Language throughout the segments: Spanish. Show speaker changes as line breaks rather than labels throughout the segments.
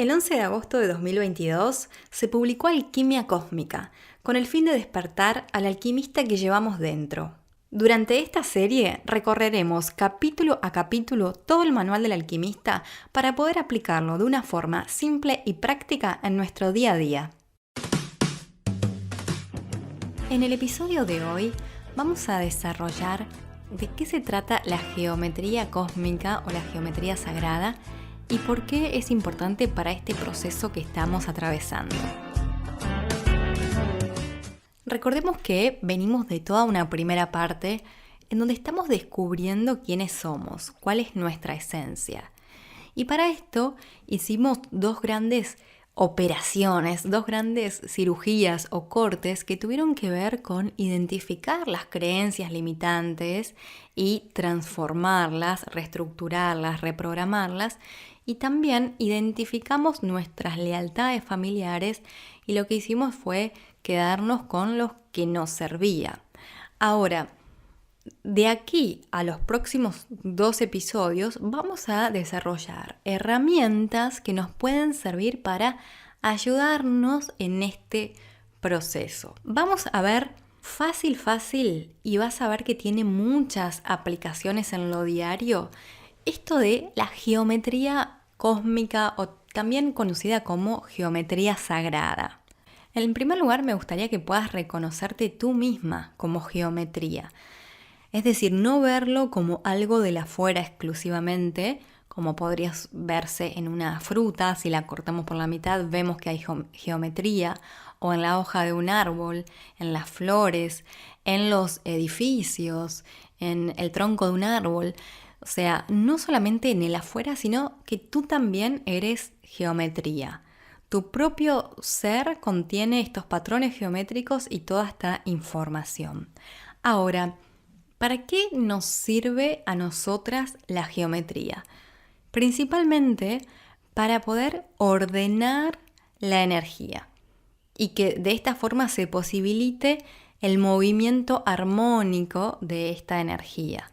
El 11 de agosto de 2022 se publicó Alquimia Cósmica, con el fin de despertar al alquimista que llevamos dentro. Durante esta serie recorreremos capítulo a capítulo todo el manual del alquimista para poder aplicarlo de una forma simple y práctica en nuestro día a día. En el episodio de hoy vamos a desarrollar de qué se trata la geometría cósmica o la geometría sagrada y por qué es importante para este proceso que estamos atravesando. Recordemos que venimos de toda una primera parte en donde estamos descubriendo quiénes somos, cuál es nuestra esencia. Y para esto hicimos dos grandes operaciones, dos grandes cirugías o cortes que tuvieron que ver con identificar las creencias limitantes y transformarlas, reestructurarlas, reprogramarlas. Y también identificamos nuestras lealtades familiares y lo que hicimos fue quedarnos con los que nos servía. Ahora, de aquí a los próximos 2 episodios vamos a desarrollar herramientas que nos pueden servir para ayudarnos en este proceso. Vamos a ver fácil y vas a ver que tiene muchas aplicaciones en lo diario. Esto de la geometría cósmica o también conocida como geometría sagrada. En primer lugar, me gustaría que puedas reconocerte tú misma como geometría. Es decir, no verlo como algo de la afuera exclusivamente, como podrías verse en una fruta. Si la cortamos por la mitad, vemos que hay geometría, o en la hoja de un árbol, en las flores, en los edificios, en el tronco de un árbol. O sea, no solamente en el afuera, sino que tú también eres geometría. Tu propio ser contiene estos patrones geométricos y toda esta información. Ahora, ¿para qué nos sirve a nosotras la geometría? Principalmente para poder ordenar la energía y que de esta forma se posibilite el movimiento armónico de esta energía.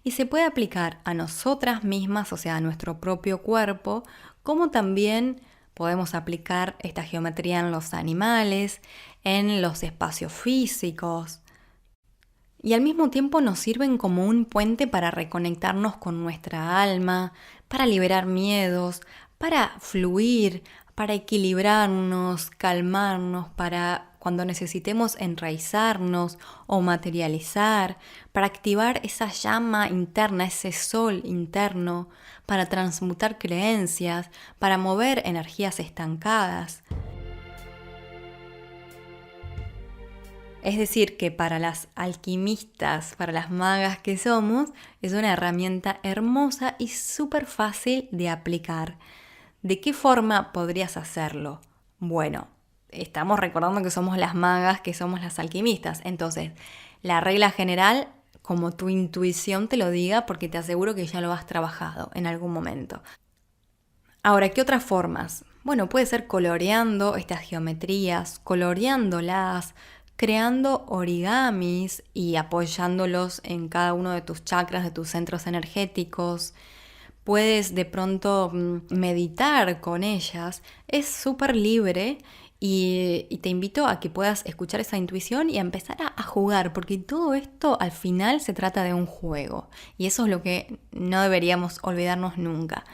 Y se puede aplicar a nosotras mismas, o sea, a nuestro propio cuerpo, como también podemos aplicar esta geometría en los animales, en los espacios físicos. Y al mismo tiempo nos sirven como un puente para reconectarnos con nuestra alma, para liberar miedos, para fluir, para equilibrarnos, calmarnos, para cuando necesitemos enraizarnos o materializar, para activar esa llama interna, ese sol interno, para transmutar creencias, para mover energías estancadas. Es decir, que para las alquimistas, para las magas que somos, es una herramienta hermosa y súper fácil de aplicar. ¿De qué forma podrías hacerlo? Bueno, estamos recordando que somos las magas, que somos las alquimistas. Entonces, la regla general, como tu intuición te lo diga, porque te aseguro que ya lo has trabajado en algún momento. Ahora, ¿qué otras formas? Bueno, puede ser coloreando estas geometrías, coloreándolas, creando origamis y apoyándolos en cada uno de tus chakras, de tus centros energéticos. Puedes de pronto meditar con ellas. Es súper libre y te invito a que puedas escuchar esa intuición y a empezar a jugar, porque todo esto al final se trata de un juego y eso es lo que no deberíamos olvidarnos nunca.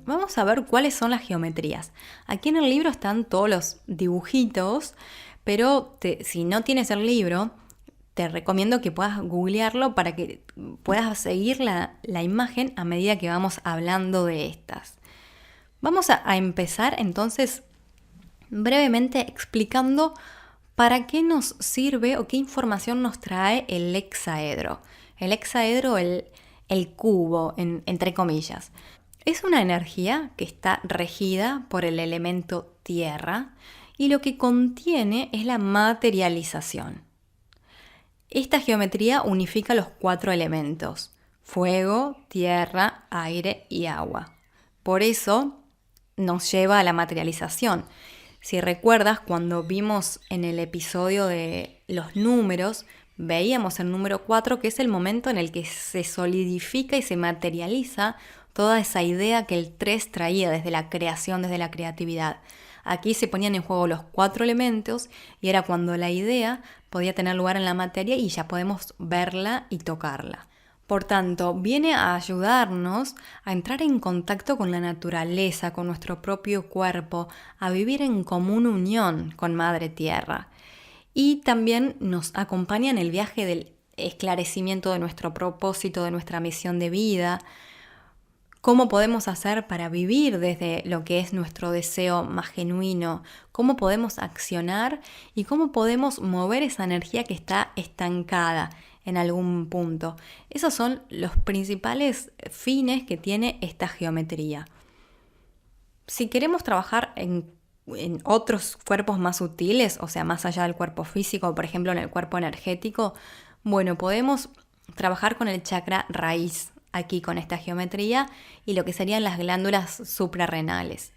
Vamos a ver cuáles son las geometrías. Aquí en el libro están todos los dibujitos, pero si no tienes el libro, te recomiendo que puedas googlearlo para que puedas seguir la imagen a medida que vamos hablando de estas. Vamos a empezar entonces brevemente explicando para qué nos sirve o qué información nos trae el hexaedro. El hexaedro, el cubo, entre comillas. Es una energía que está regida por el elemento tierra y lo que contiene es la materialización. Esta geometría unifica los 4 elementos: fuego, tierra, aire y agua. Por eso nos lleva a la materialización. Si recuerdas, cuando vimos en el episodio de los números, veíamos el número 4, que es el momento en el que se solidifica y se materializa toda esa idea que el 3 traía desde la creación, desde la creatividad. Aquí se ponían en juego los 4 elementos y era cuando la idea podía tener lugar en la materia y ya podemos verla y tocarla. Por tanto, viene a ayudarnos a entrar en contacto con la naturaleza, con nuestro propio cuerpo, a vivir en común unión con Madre Tierra. Y también nos acompaña en el viaje del esclarecimiento de nuestro propósito, de nuestra misión de vida. ¿Cómo podemos hacer para vivir desde lo que es nuestro deseo más genuino? ¿Cómo podemos accionar y cómo podemos mover esa energía que está estancada en algún punto? Esos son los principales fines que tiene esta geometría. Si queremos trabajar en otros cuerpos más sutiles, o sea, más allá del cuerpo físico, por ejemplo en el cuerpo energético, bueno, podemos trabajar con el chakra raíz, aquí con esta geometría, y lo que serían las glándulas suprarrenales.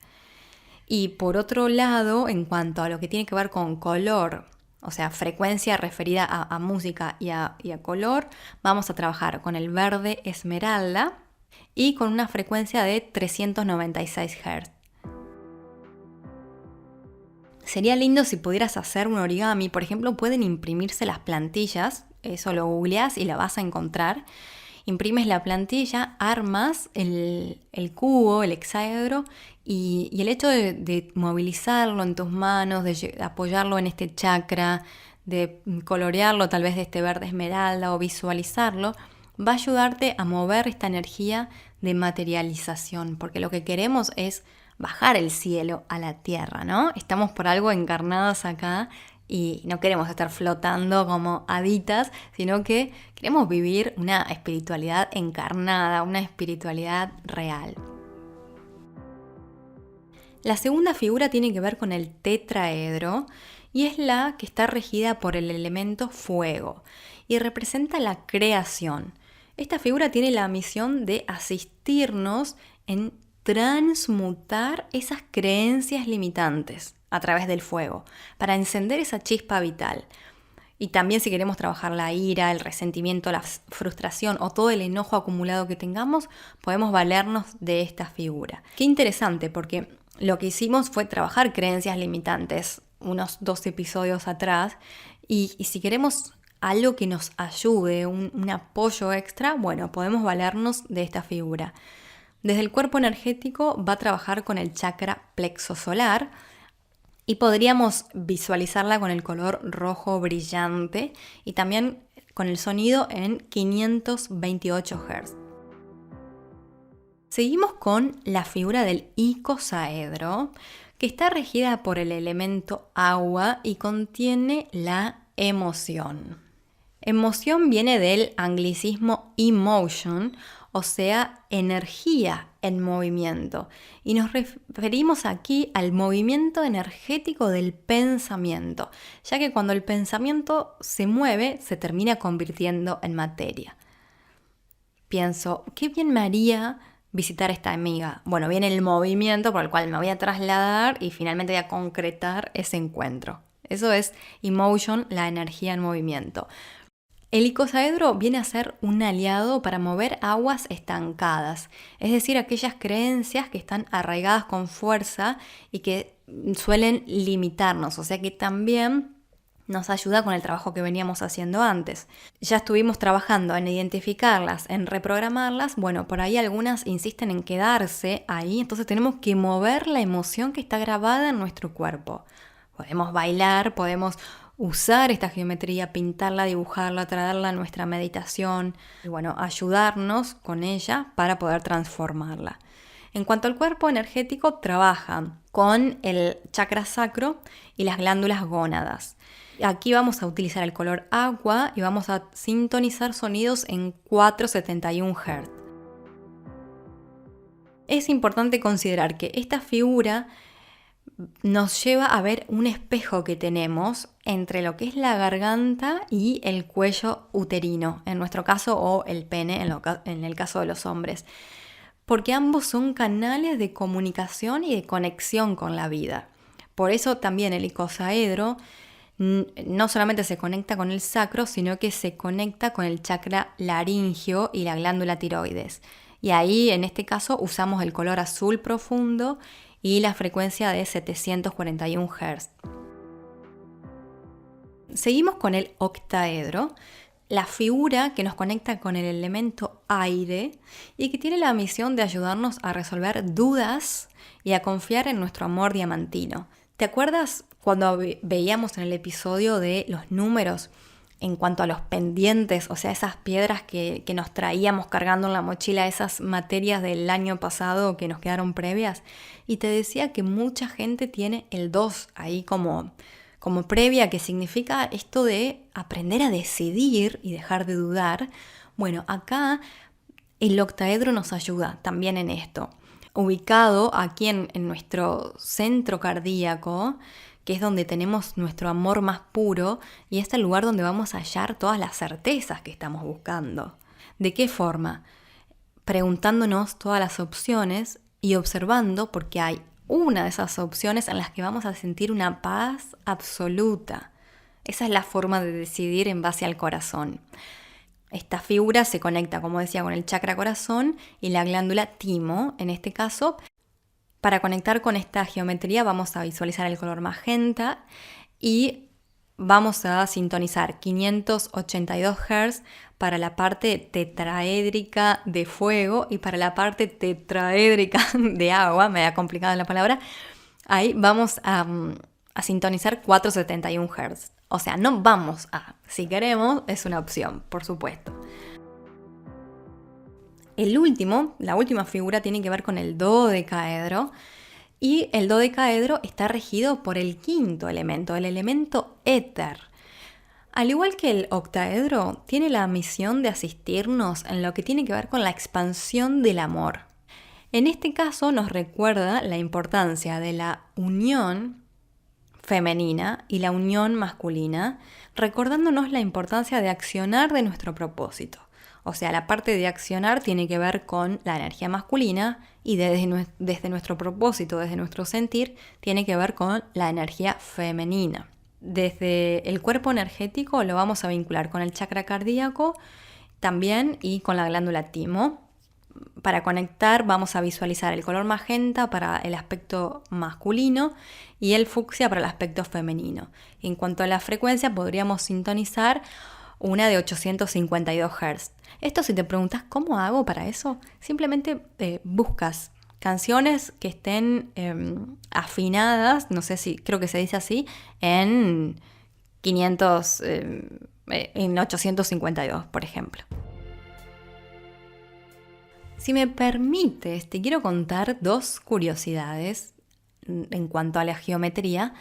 Y por otro lado, en cuanto a lo que tiene que ver con color, o sea, frecuencia referida a música y a color, vamos a trabajar con el verde esmeralda y con una frecuencia de 396 Hz. Sería lindo si pudieras hacer un origami, por ejemplo, pueden imprimirse las plantillas, eso lo googleas y la vas a encontrar. Imprimes la plantilla, armas el cubo, el hexaedro, y el hecho de movilizarlo en tus manos, de apoyarlo en este chakra, de colorearlo tal vez de este verde esmeralda o visualizarlo, va a ayudarte a mover esta energía de materialización, porque lo que queremos es bajar el cielo a la tierra, ¿no? Estamos por algo encarnados acá y no queremos estar flotando como haditas, sino que queremos vivir una espiritualidad encarnada, una espiritualidad real. La segunda figura tiene que ver con el tetraedro y es la que está regida por el elemento fuego y representa la creación. Esta figura tiene la misión de asistirnos en transmutar esas creencias limitantes a través del fuego, para encender esa chispa vital. Y también si queremos trabajar la ira, el resentimiento, la frustración o todo el enojo acumulado que tengamos, podemos valernos de esta figura. Qué interesante, porque lo que hicimos fue trabajar creencias limitantes unos 2 episodios atrás, y si queremos algo que nos ayude, un apoyo extra, bueno, podemos valernos de esta figura. Desde el cuerpo energético va a trabajar con el chakra plexo solar y podríamos visualizarla con el color rojo brillante y también con el sonido en 528 Hz. Seguimos con la figura del icosaedro, que está regida por el elemento agua y contiene la emoción. Emoción viene del anglicismo emotion, o sea, energía en movimiento. Y nos referimos aquí al movimiento energético del pensamiento, ya que cuando el pensamiento se mueve, se termina convirtiendo en materia. Pienso, qué bien me haría visitar a esta amiga. Bueno, viene el movimiento por el cual me voy a trasladar y finalmente voy a concretar ese encuentro. Eso es emotion, la energía en movimiento. El icosaedro viene a ser un aliado para mover aguas estancadas, es decir, aquellas creencias que están arraigadas con fuerza y que suelen limitarnos, o sea que también nos ayuda con el trabajo que veníamos haciendo antes. Ya estuvimos trabajando en identificarlas, en reprogramarlas, bueno, por ahí algunas insisten en quedarse ahí, entonces tenemos que mover la emoción que está grabada en nuestro cuerpo. Podemos bailar, podemos usar esta geometría, pintarla, dibujarla, traerla a nuestra meditación y bueno, ayudarnos con ella para poder transformarla. En cuanto al cuerpo energético, trabaja con el chakra sacro y las glándulas gónadas. Aquí vamos a utilizar el color agua y vamos a sintonizar sonidos en 471 Hz. Es importante considerar que esta figura nos lleva a ver un espejo que tenemos entre lo que es la garganta y el cuello uterino, en nuestro caso, o el pene, en el caso de los hombres, porque ambos son canales de comunicación y de conexión con la vida. Por eso también el icosaedro no solamente se conecta con el sacro, sino que se conecta con el chakra laringio y la glándula tiroides. Y ahí, en este caso, usamos el color azul profundo y la frecuencia de 741 Hz. Seguimos con el octaedro, la figura que nos conecta con el elemento aire y que tiene la misión de ayudarnos a resolver dudas y a confiar en nuestro amor diamantino. ¿Te acuerdas cuando veíamos en el episodio de los números en cuanto a los pendientes, o sea, esas piedras que nos traíamos cargando en la mochila, esas materias del año pasado que nos quedaron previas? Y te decía que mucha gente tiene el 2 ahí como previa, que significa esto de aprender a decidir y dejar de dudar. Bueno, acá el octaedro nos ayuda también en esto. Ubicado aquí en nuestro centro cardíaco, que es donde tenemos nuestro amor más puro y es el lugar donde vamos a hallar todas las certezas que estamos buscando. ¿De qué forma? Preguntándonos todas las opciones y observando, porque hay una de esas opciones en las que vamos a sentir una paz absoluta. Esa es la forma de decidir en base al corazón. Esta figura se conecta, como decía, con el chakra corazón y la glándula timo, en este caso. Para conectar con esta geometría vamos a visualizar el color magenta y vamos a sintonizar 582 Hz para la parte tetraédrica de fuego y para la parte tetraédrica de agua, me ha complicado la palabra. Ahí vamos a sintonizar 471 Hz. O sea, no vamos a, si queremos, es una opción, por supuesto. La última figura tiene que ver con el dodecaedro. Y el dodecaedro está regido por el quinto elemento, el elemento éter. Al igual que el octaedro, tiene la misión de asistirnos en lo que tiene que ver con la expansión del amor. En este caso nos recuerda la importancia de la unión femenina y la unión masculina, recordándonos la importancia de accionar de nuestro propósito. O sea, la parte de accionar tiene que ver con la energía masculina y desde nuestro propósito, desde nuestro sentir, tiene que ver con la energía femenina. Desde el cuerpo energético lo vamos a vincular con el chakra cardíaco también y con la glándula timo. Para conectar vamos a visualizar el color magenta para el aspecto masculino y el fucsia para el aspecto femenino. En cuanto a la frecuencia, podríamos sintonizar una de 852 Hz. Esto, si te preguntas cómo hago para eso, simplemente buscas canciones que estén afinadas, no sé si, creo que se dice así, en 852, por ejemplo. Si me permites, te quiero contar dos curiosidades en cuanto a la geometría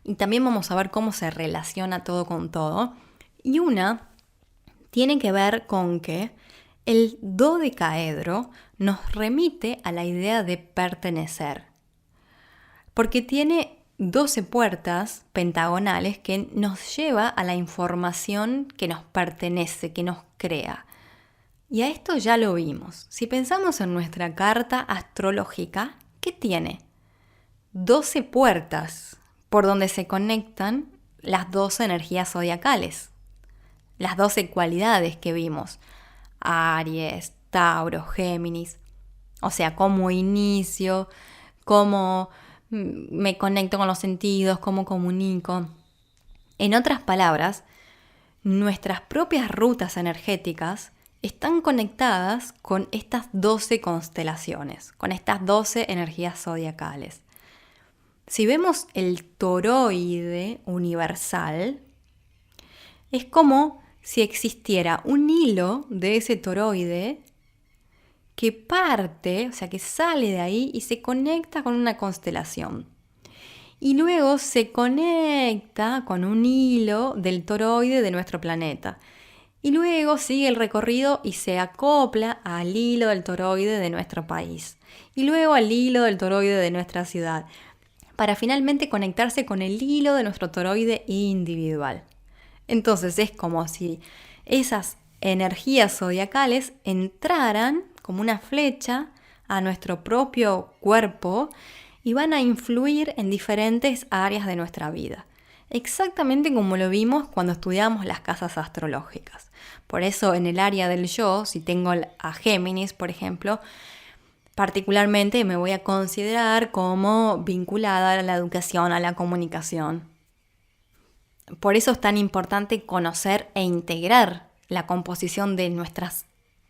y también vamos a ver cómo se relaciona todo con todo. Y una tiene que ver con que el dodecaedro nos remite a la idea de pertenecer, porque tiene 12 puertas pentagonales que nos lleva a la información que nos pertenece, que nos crea. Y a esto ya lo vimos. Si pensamos en nuestra carta astrológica, ¿qué tiene? 12 puertas por donde se conectan las 12 energías zodiacales, las 12 cualidades que vimos. Aries, Tauro, Géminis. O sea, cómo inicio, cómo me conecto con los sentidos, cómo comunico. En otras palabras, nuestras propias rutas energéticas están conectadas con estas 12 constelaciones, con estas 12 energías zodiacales. Si vemos el toroide universal, es como si existiera un hilo de ese toroide que parte, o sea, que sale de ahí y se conecta con una constelación. Y luego se conecta con un hilo del toroide de nuestro planeta. Y luego sigue el recorrido y se acopla al hilo del toroide de nuestro país. Y luego al hilo del toroide de nuestra ciudad, para finalmente conectarse con el hilo de nuestro toroide individual. Entonces es como si esas energías zodiacales entraran como una flecha a nuestro propio cuerpo y van a influir en diferentes áreas de nuestra vida. exactamente como lo vimos cuando estudiábamos las casas astrológicas. Por eso en el área del yo, si tengo a Géminis, por ejemplo, particularmente me voy a considerar como vinculada a la educación, a la comunicación. Por eso es tan importante conocer e integrar la composición de nuestras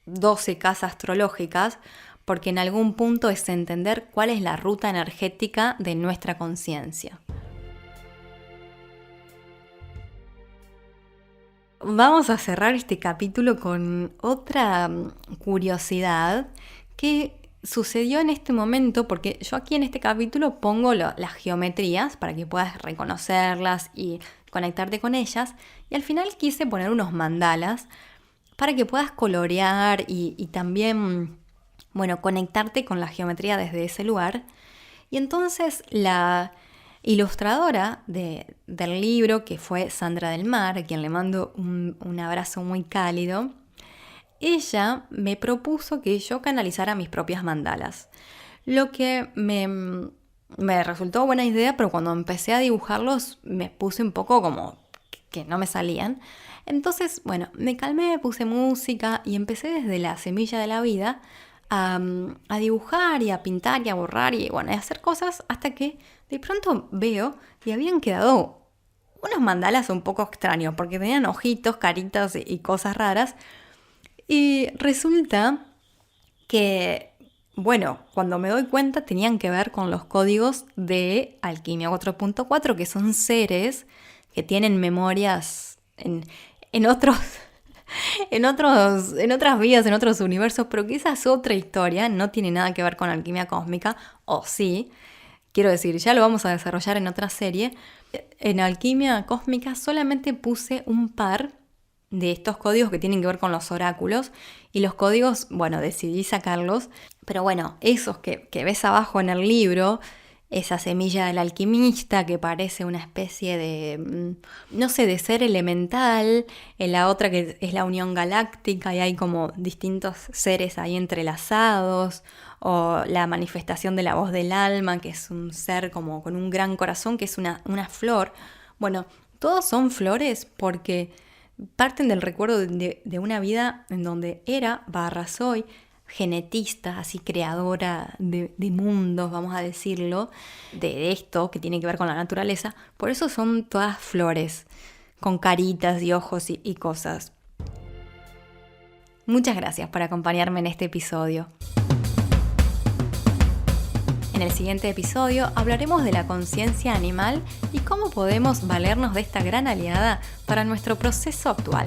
12 casas astrológicas, porque en algún punto es entender cuál es la ruta energética de nuestra conciencia. Vamos a cerrar este capítulo con otra curiosidad que sucedió en este momento, porque yo aquí en este capítulo pongo las geometrías para que puedas reconocerlas y conectarte con ellas, y al final quise poner unos mandalas para que puedas colorear y también, conectarte con la geometría desde ese lugar. Y entonces la ilustradora del libro, que fue Sandra del Mar, a quien le mando un abrazo muy cálido, ella me propuso que yo canalizara mis propias mandalas. Lo que me resultó buena idea, pero cuando empecé a dibujarlos me puse un poco como que no me salían. Entonces, me calmé, puse música y empecé desde la semilla de la vida a dibujar y a pintar y a borrar y a hacer cosas hasta que de pronto veo y habían quedado unos mandalas un poco extraños porque tenían ojitos, caritas y cosas raras. Y resulta que, cuando me doy cuenta tenían que ver con los códigos de Alquimia 4.4, que son seres que tienen memorias en otros, en otras vidas, en otros universos, pero que esa es otra historia, no tiene nada que ver con alquimia cósmica, o sí, quiero decir, ya lo vamos a desarrollar en otra serie. En alquimia cósmica solamente puse un par de estos códigos que tienen que ver con los oráculos, y los códigos, decidí sacarlos, pero esos que ves abajo en el libro, esa semilla del alquimista que parece una especie de, de ser elemental, en la otra que es la unión galáctica y hay como distintos seres ahí entrelazados, o la manifestación de la voz del alma, que es un ser como con un gran corazón, que es una flor. Todos son flores porque parten del recuerdo de una vida en donde soy genetista, así creadora de mundos, vamos a decirlo, de esto que tiene que ver con la naturaleza. Por eso son todas flores, con caritas y ojos y cosas. Muchas gracias por acompañarme en este episodio. En el siguiente episodio hablaremos de la conciencia animal y cómo podemos valernos de esta gran aliada para nuestro proceso actual.